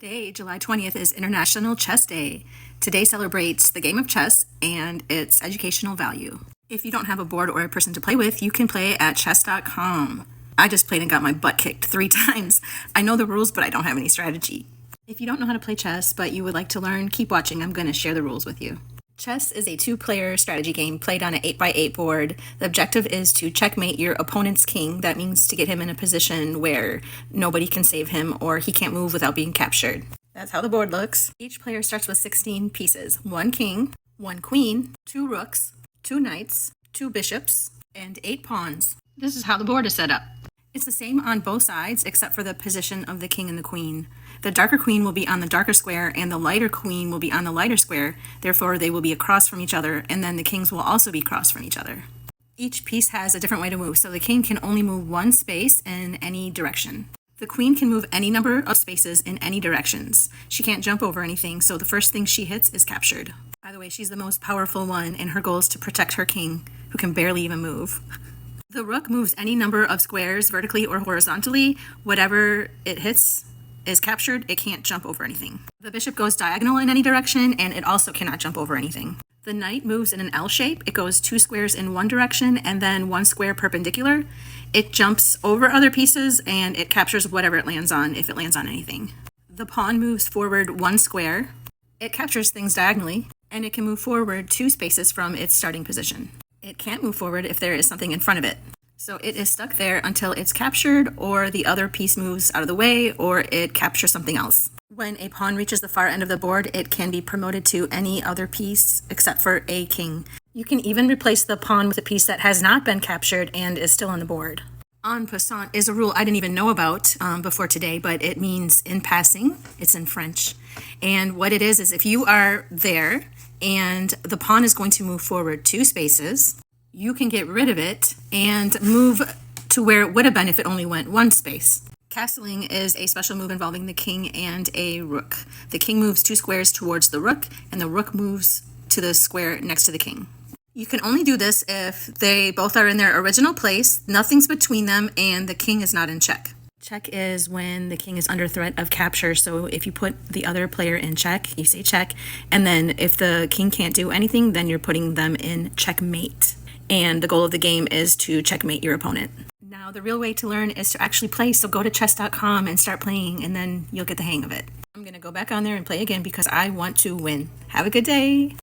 Today, July 20th, is International Chess Day. Today celebrates the game of chess and its educational value. If you don't have a board or a person to play with, you can play at chess.com. I just played and got my butt kicked 3 times. I know the rules, but I don't have any strategy. If you don't know how to play chess, but you would like to learn, keep watching. I'm going to share the rules with you. Chess is a 2-player strategy game played on an 8x8 board. The objective is to checkmate your opponent's king. That means to get him in a position where nobody can save him or he can't move without being captured. That's how the board looks. Each player starts with 16 pieces. 1 king, 1 queen, 2 rooks, 2 knights, 2 bishops, and 8 pawns. This is how the board is set up. It's the same on both sides except for the position of the king and the queen. The darker queen will be on the darker square and the lighter queen will be on the lighter square. Therefore, they will be across from each other, and then the kings will also be across from each other. Each piece has a different way to move, so the king can only move 1 space in any direction. The queen can move any number of spaces in any directions. She can't jump over anything, so the first thing she hits is captured. By the way, she's the most powerful one, and her goal is to protect her king, who can barely even move. The rook moves any number of squares vertically or horizontally. Whatever it hits is captured. It can't jump over anything. The bishop goes diagonal in any direction, and it also cannot jump over anything. The knight moves in an L shape. It goes 2 squares in one direction and then 1 square perpendicular. It jumps over other pieces, and it captures whatever it lands on, if it lands on anything. The pawn moves forward 1 square. It captures things diagonally, and it can move forward 2 spaces from its starting position. It can't move forward if there is something in front of it. So it is stuck there until it's captured, or the other piece moves out of the way, or it captures something else. When a pawn reaches the far end of the board, it can be promoted to any other piece except for a king. You can even replace the pawn with a piece that has not been captured and is still on the board. En passant is a rule I didn't even know about before today, but it means in passing. It's in French. And what it is if you are there and the pawn is going to move forward 2 spaces, you can get rid of it and move to where it would have been if it only went 1 space. Castling is a special move involving the king and a rook. The king moves 2 squares towards the rook, and the rook moves to the square next to the king. You can only do this if they both are in their original place, nothing's between them, and the king is not in check. Check is when the king is under threat of capture, so if you put the other player in check, you say check, and then if the king can't do anything, then you're putting them in checkmate. And the goal of the game is to checkmate your opponent. Now, the real way to learn is to actually play, so go to chess.com and start playing, and then you'll get the hang of it. I'm going to go back on there and play again because I want to win. Have a good day.